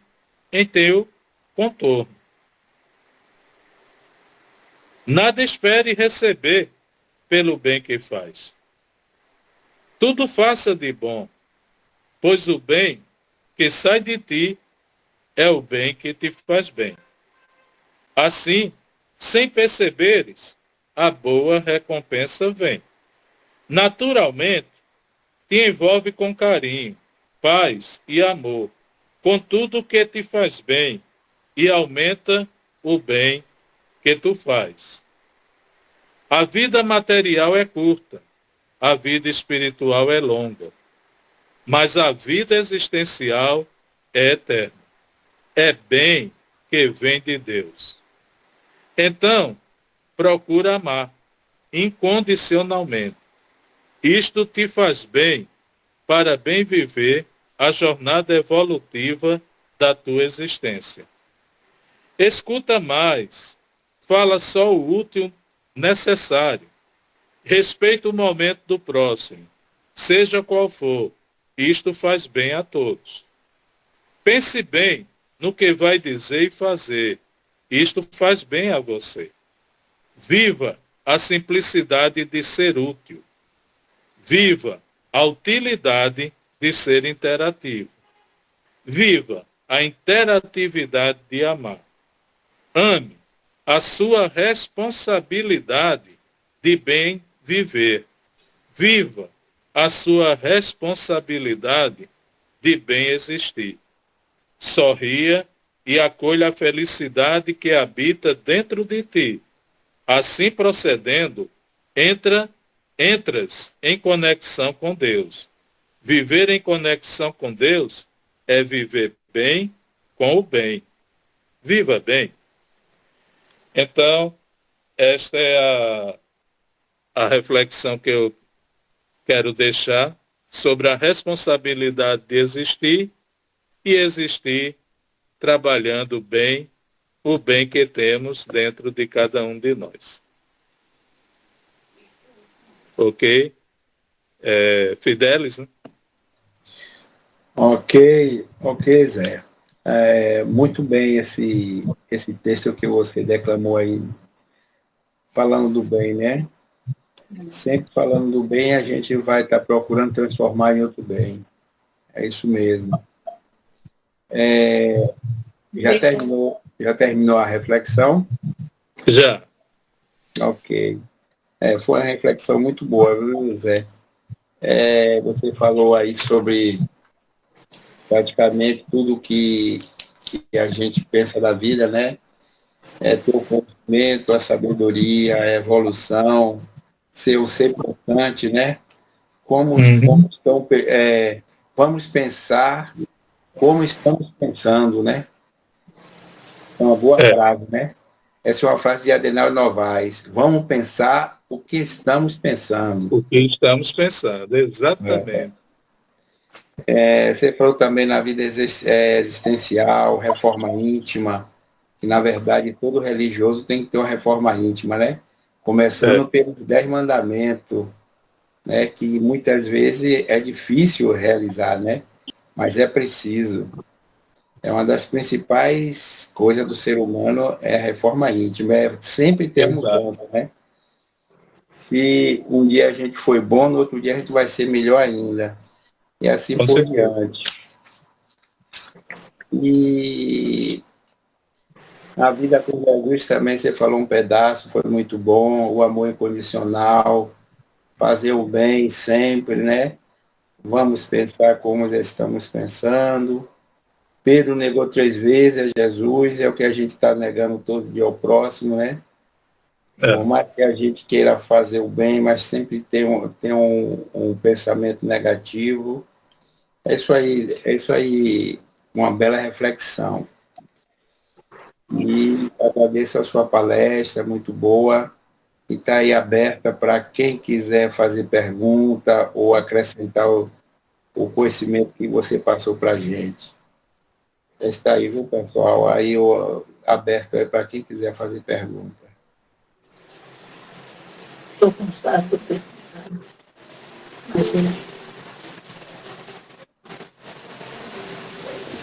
em teu contorno. Nada espere receber pelo bem que faz. Tudo faça de bom, pois o bem que sai de ti é o bem que te faz bem. Assim, sem perceberes, a boa recompensa vem. Naturalmente, te envolve com carinho, paz e amor, com tudo que te faz bem e aumenta o bem que tu faz. A vida material é curta, a vida espiritual é longa, mas a vida existencial é eterna. É bem que vem de Deus. Então, procura amar incondicionalmente. Isto te faz bem para bem viver a jornada evolutiva da tua existência. Escuta mais, fala só o útil necessário. Respeita o momento do próximo, seja qual for. Isto faz bem a todos. Pense bem no que vai dizer e fazer. Isto faz bem a você. Viva a simplicidade de ser útil. Viva a utilidade de ser interativo. Viva a interatividade de amar. Ame a sua responsabilidade de bem viver. Viva a sua responsabilidade de bem existir. Sorria e acolha a felicidade que habita dentro de ti. Assim procedendo, entras em conexão com Deus. Viver em conexão com Deus é viver bem com o bem. Viva bem. Então, esta é a reflexão que eu quero deixar sobre a responsabilidade de existir e existir trabalhando bem o bem que temos dentro de cada um de nós. Ok? Fidelis, né? Ok, Zé. Muito bem esse texto que você declamou aí, falando do bem, né? Sempre falando do bem, a gente vai estar procurando transformar em outro bem. É isso mesmo. Já terminou a reflexão? Já. Ok. Foi uma reflexão muito boa, viu, Zé? Você falou aí sobre praticamente tudo que a gente pensa da vida, né? Ter o conhecimento, a sabedoria, a evolução, ser o ser importante, né? Vamos pensar como estamos pensando, né? É uma boa frase, né? Essa é uma frase de Adenauer Novaes. Vamos pensar o que estamos pensando. O que estamos pensando, exatamente. Você falou também na vida existencial, reforma íntima, que na verdade todo religioso tem que ter uma reforma íntima, né? começando pelos 10 mandamentos, né, que muitas vezes é difícil realizar, né, mas é preciso. É uma das principais coisas do ser humano, é a reforma íntima, é sempre ter a mudança, né? Se um dia a gente foi bom, no outro dia a gente vai ser melhor ainda. E assim Com por certeza. diante. E a vida com Jesus também, você falou um pedaço, foi muito bom, o amor incondicional, fazer o bem sempre, né? Vamos pensar como já estamos pensando. Pedro negou 3 vezes a Jesus, é o que a gente está negando todo dia ao próximo, né? Por mais que a gente queira fazer o bem, mas sempre tem um pensamento negativo. É isso aí, uma bela reflexão. E agradeço a sua palestra, muito boa, e está aí aberta para quem quiser fazer pergunta ou acrescentar o conhecimento que você passou para a gente. Está aí, viu, pessoal? Aí aberto é para quem quiser fazer pergunta. Estou com saco.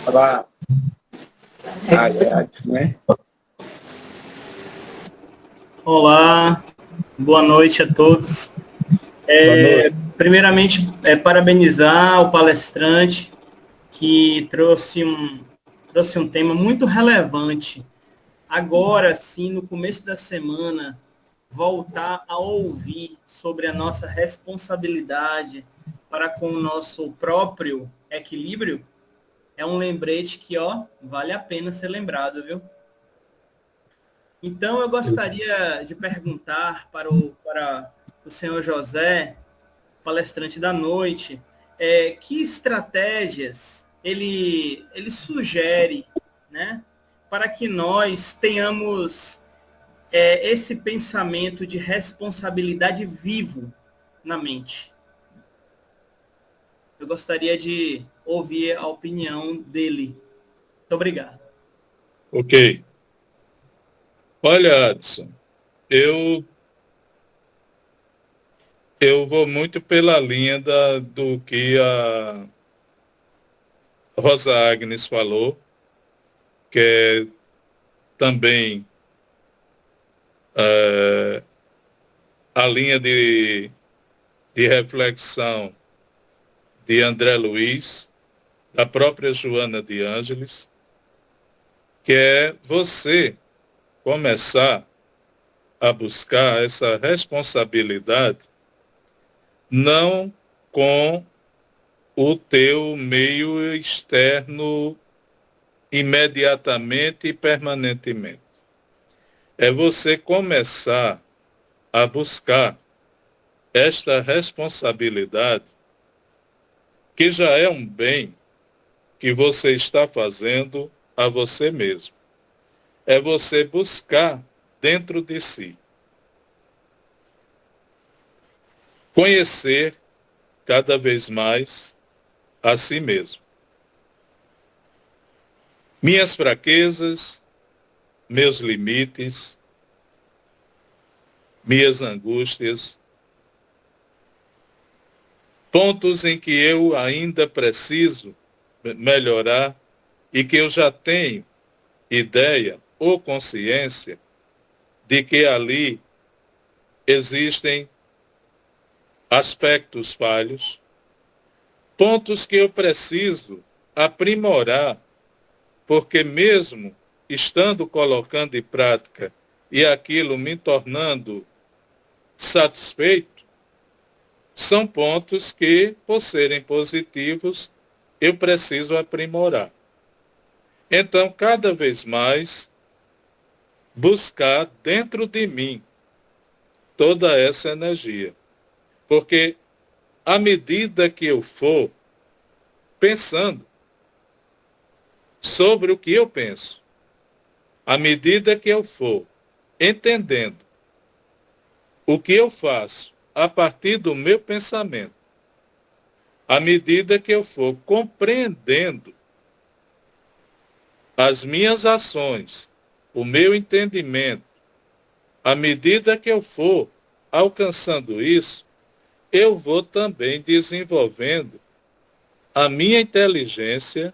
Falar Alex, né? Olá, boa noite a todos. Primeiramente, parabenizar o palestrante que trouxe um tema muito relevante. Agora, sim, no começo da semana, voltar a ouvir sobre a nossa responsabilidade para com o nosso próprio equilíbrio é um lembrete que, vale a pena ser lembrado, viu? Então, eu gostaria de perguntar para o senhor José, palestrante da noite, que estratégias ele sugere, né, para que nós tenhamos esse pensamento de responsabilidade vivo na mente. Eu gostaria de ouvir a opinião dele. Muito obrigado. Ok. Olha, Adson, eu vou muito pela linha do que a Rosa Agnes falou, que é também a linha de reflexão de André Luiz, da própria Joana de Ângeles, que é você começar a buscar essa responsabilidade não com o teu meio externo imediatamente e permanentemente. É você começar a buscar esta responsabilidade, que já é um bem que você está fazendo a você mesmo. É você buscar dentro de si. Conhecer cada vez mais a si mesmo. Minhas fraquezas, meus limites, minhas angústias, pontos em que eu ainda preciso melhorar e que eu já tenho ideia ou consciência de que ali existem aspectos falhos, pontos que eu preciso aprimorar, porque mesmo estando colocando em prática e aquilo me tornando satisfeito, são pontos que, por serem positivos, eu preciso aprimorar. Então, cada vez mais, buscar dentro de mim toda essa energia. Porque à medida que eu for pensando sobre o que eu penso, à medida que eu for entendendo o que eu faço a partir do meu pensamento, à medida que eu for compreendendo as minhas ações, o meu entendimento, À medida que eu for alcançando isso, eu vou também desenvolvendo a minha inteligência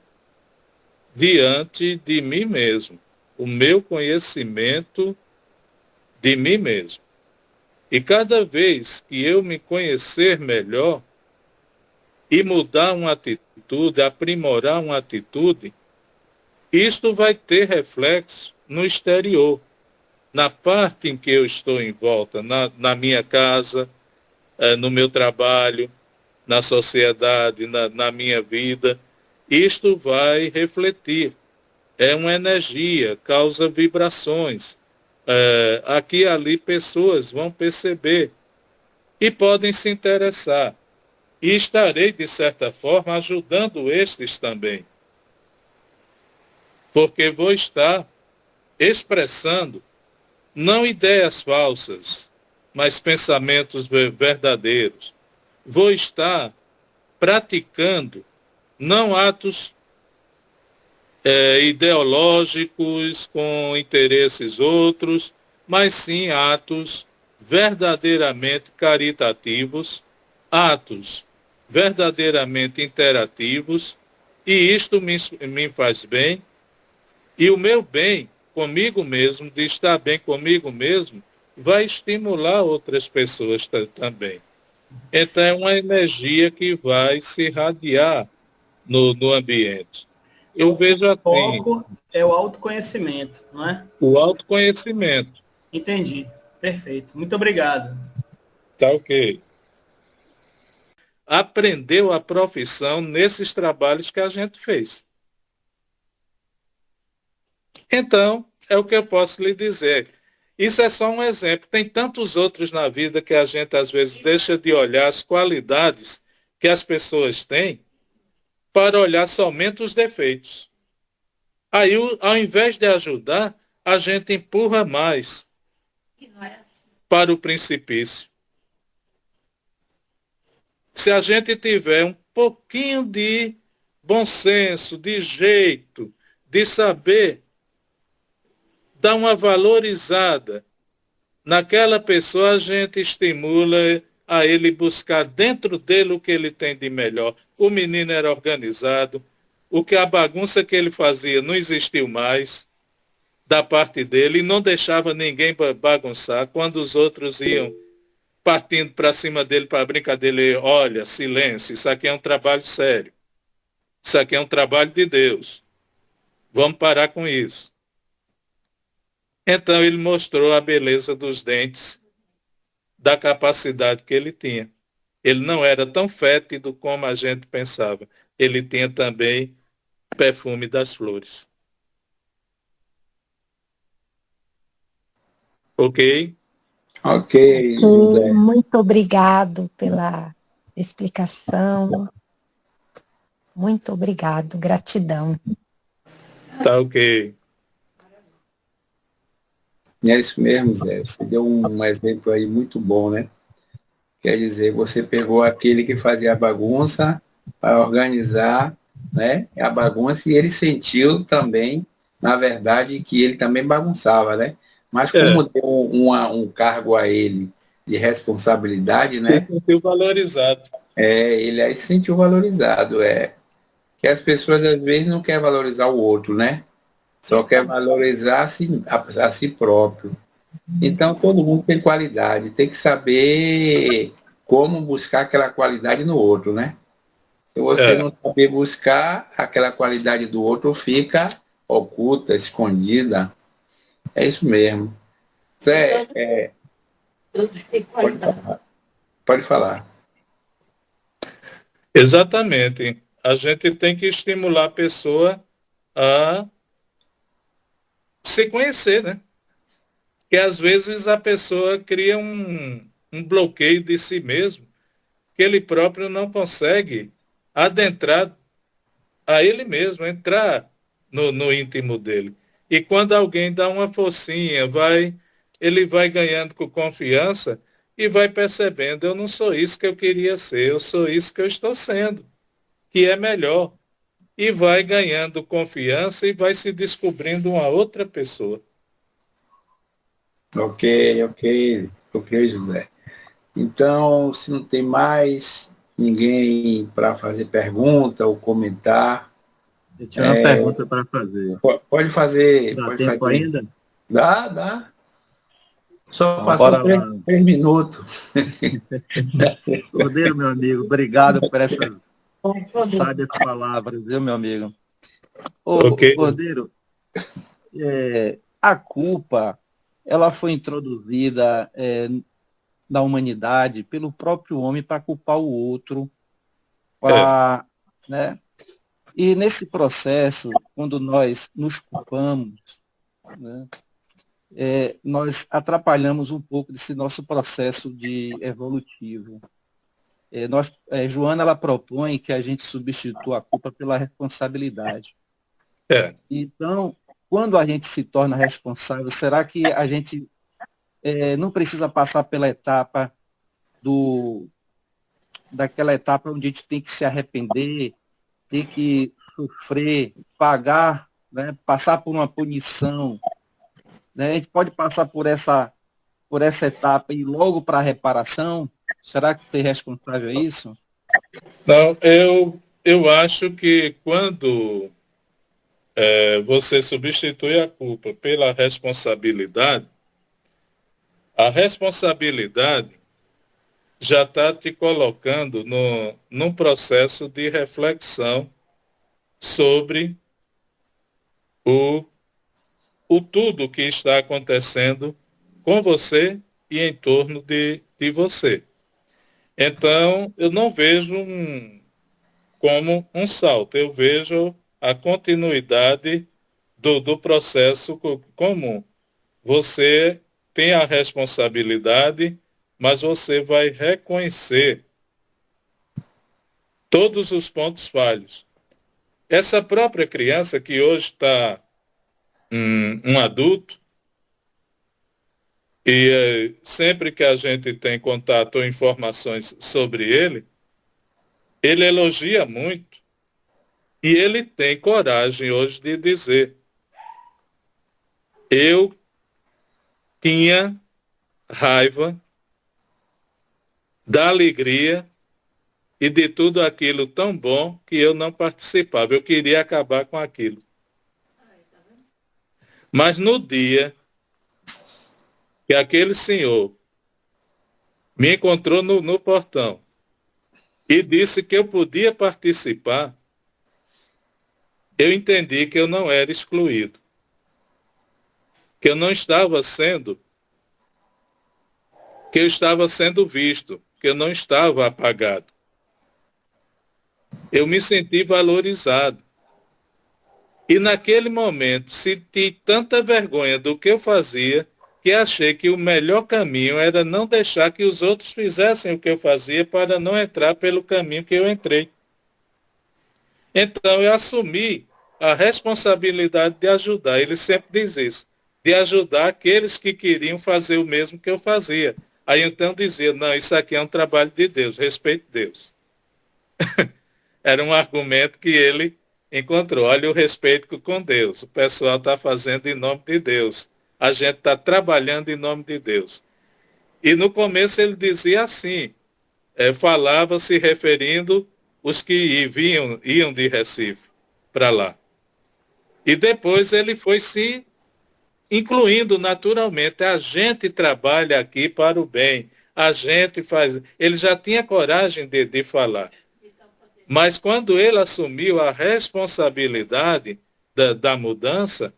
diante de mim mesmo, o meu conhecimento de mim mesmo. E cada vez que eu me conhecer melhor e mudar uma atitude, aprimorar uma atitude, isto vai ter reflexo no exterior, na parte em que eu estou em volta, na minha casa, no meu trabalho, na sociedade, na minha vida. Isto vai refletir. É uma energia, causa vibrações. Aqui e ali pessoas vão perceber e podem se interessar. E estarei, de certa forma, ajudando estes também. Porque vou estar expressando não ideias falsas, mas pensamentos verdadeiros. Vou estar praticando não atos ideológicos com interesses outros, mas sim atos verdadeiramente caritativos, atos verdadeiramente interativos, e isto me faz bem, e o meu bem comigo mesmo, de estar bem comigo mesmo, vai estimular outras pessoas também. Então é uma energia que vai se irradiar no ambiente. Eu vejo O assim, foco é o autoconhecimento, não é? o autoconhecimento. Entendi. Perfeito. Muito obrigado. Tá ok. Aprendeu a profissão nesses trabalhos que a gente fez. Então, é o que eu posso lhe dizer. Isso é só um exemplo. Tem tantos outros na vida que a gente às vezes deixa de olhar as qualidades que as pessoas têm para olhar somente os defeitos. Aí, ao invés de ajudar, a gente empurra mais para o precipício. Se a gente tiver um pouquinho de bom senso, de jeito, de saber dar uma valorizada naquela pessoa, a gente estimula a ele buscar dentro dele o que ele tem de melhor. O menino era organizado, a bagunça que ele fazia não existiu mais da parte dele, e não deixava ninguém bagunçar. Quando os outros iam partindo para cima dele para brincadeira, ele, olha, silêncio, isso aqui é um trabalho sério. Isso aqui é um trabalho de Deus. Vamos parar com isso. Então ele mostrou a beleza dos dentes, da capacidade que ele tinha. Ele não era tão fétido como a gente pensava. Ele tinha também perfume das flores. Ok? Ok, José. Muito obrigado pela explicação. Muito obrigado, gratidão. Tá ok. É isso mesmo, Zé. Você deu um exemplo aí muito bom, né? Quer dizer, você pegou aquele que fazia a bagunça para organizar, né, a bagunça, e ele sentiu também, na verdade, que ele também bagunçava, né? Mas como deu um cargo a ele de responsabilidade, né? Se sentiu valorizado. Ele aí se sentiu valorizado. Que as pessoas às vezes não querem valorizar o outro, né? Só quer valorizar a si próprio. Então, todo mundo tem qualidade, tem que saber como buscar aquela qualidade no outro, né? Se você não saber buscar, aquela qualidade do outro fica oculta, escondida. É isso mesmo. Zé, pode falar. Exatamente. A gente tem que estimular a pessoa a se conhecer, né? Que às vezes a pessoa cria um bloqueio de si mesmo, que ele próprio não consegue adentrar a ele mesmo, entrar no íntimo dele. E quando alguém dá uma forcinha, ele vai ganhando com confiança e vai percebendo, eu não sou isso que eu queria ser, eu sou isso que eu estou sendo, que é melhor. E vai ganhando confiança e vai se descobrindo uma outra pessoa. Ok, José. Então, se não tem mais ninguém para fazer pergunta ou comentar, Eu tinha uma pergunta para fazer. pode fazer. Dá Pode tempo fazer. ainda? Dá. Só Então, passou bora lá. 3 minutos. Cordeiro, meu amigo, obrigado por essas sábias palavras, viu, meu amigo? Ô, Ok. Cordeiro, a culpa, ela foi introduzida na humanidade pelo próprio homem para culpar o outro, né? E nesse processo, quando nós nos culpamos, né, nós atrapalhamos um pouco desse nosso processo de evolutivo. Joana, ela propõe que a gente substitua a culpa pela responsabilidade. Então, quando a gente se torna responsável, será que a gente não precisa passar pela etapa daquela etapa onde a gente tem que se arrepender, ter que sofrer, pagar, né, passar por uma punição, né? A gente pode passar por essa etapa e ir logo para a reparação? Será que tem responsável isso? Não, eu acho que quando você substitui a culpa pela responsabilidade, a responsabilidade já está te colocando num processo de reflexão sobre o, o tudo que está acontecendo com você e em torno de você. Então, eu não vejo como um salto, eu vejo a continuidade do processo comum. Você tem a responsabilidade, mas você vai reconhecer todos os pontos falhos. Essa própria criança que hoje está um adulto, e sempre que a gente tem contato ou informações sobre ele elogia muito. E ele tem coragem hoje de dizer: eu tinha raiva da alegria e de tudo aquilo tão bom que eu não participava. Eu queria acabar com aquilo. Mas no dia que aquele senhor me encontrou no portão e disse que eu podia participar, eu entendi que eu não era excluído, que eu não estava sendo, que eu estava sendo visto, que eu não estava apagado. Eu me senti valorizado. E naquele momento senti tanta vergonha do que eu fazia que achei que o melhor caminho era não deixar que os outros fizessem o que eu fazia para não entrar pelo caminho que eu entrei. Então eu assumi a responsabilidade de ajudar. Ele sempre diz isso, de ajudar aqueles que queriam fazer o mesmo que eu fazia. Aí então dizia: não, isso aqui é um trabalho de Deus, respeite Deus. Era um argumento que ele encontrou. Olha o respeito com Deus. O pessoal está fazendo em nome de Deus. A gente está trabalhando em nome de Deus. E no começo ele dizia assim, falava se referindo os que iam de Recife para lá. E depois ele foi se incluindo naturalmente. A gente trabalha aqui para o bem. A gente faz... Ele já tinha coragem de falar. Mas quando ele assumiu a responsabilidade da mudança,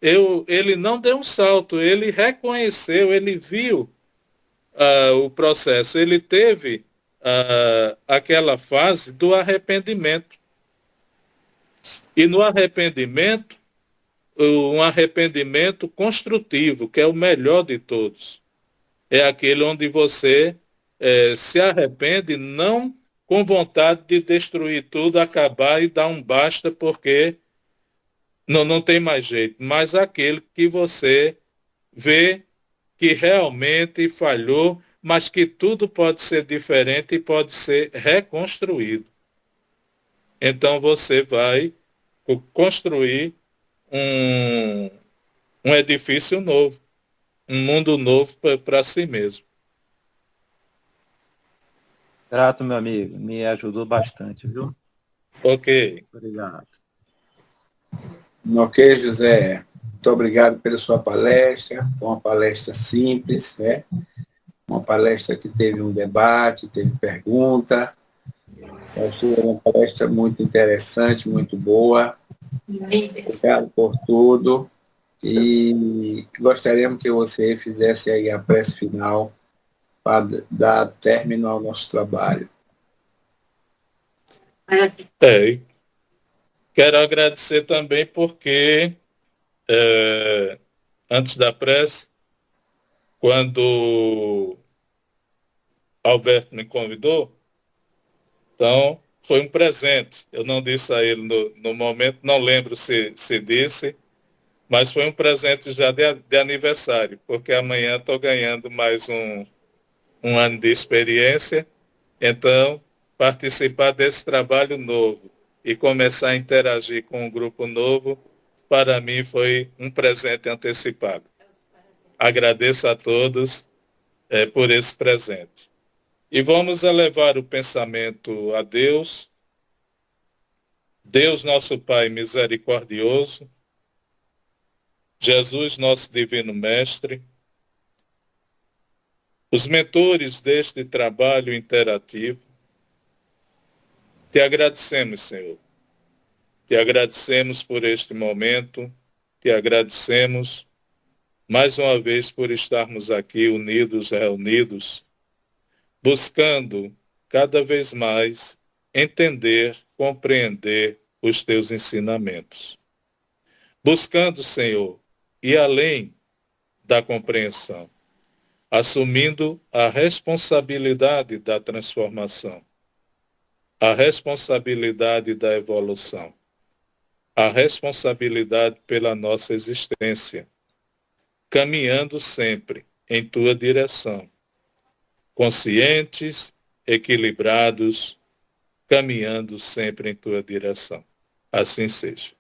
ele não deu um salto, ele reconheceu, ele viu o processo, ele teve aquela fase do arrependimento. E no arrependimento, um arrependimento construtivo, que é o melhor de todos. É aquele onde você se arrepende não com vontade de destruir tudo, acabar e dar um basta porque não tem mais jeito, mas aquele que você vê que realmente falhou, mas que tudo pode ser diferente e pode ser reconstruído. Então você vai construir um edifício novo. um mundo novo para si mesmo. Grato, meu amigo. Me ajudou bastante, viu? Ok. Obrigado. Ok, José. Muito obrigado pela sua palestra. Foi uma palestra simples, né? Uma palestra que teve um debate, teve pergunta. Eu achei uma palestra muito interessante, muito boa. Obrigado por tudo. E gostaríamos que você fizesse aí a prece final para dar término ao nosso trabalho. É, quero agradecer também porque, antes da prece, quando Alberto me convidou, então foi um presente. Eu não disse a ele no momento, não lembro se disse, mas foi um presente já de aniversário, porque amanhã estou ganhando mais um ano de experiência. Então, participar desse trabalho novo e começar a interagir com um grupo novo, para mim foi um presente antecipado. Agradeço a todos por esse presente. E vamos elevar o pensamento a Deus, Deus nosso Pai misericordioso, Jesus nosso divino mestre, os mentores deste trabalho interativo. Te agradecemos, Senhor. Te agradecemos por este momento, te agradecemos mais uma vez por estarmos aqui unidos, reunidos, buscando cada vez mais entender, compreender os teus ensinamentos. Buscando, Senhor, ir além da compreensão, assumindo a responsabilidade da transformação, a responsabilidade da evolução, a responsabilidade pela nossa existência, caminhando sempre em tua direção, conscientes, equilibrados, caminhando sempre em tua direção. Assim seja.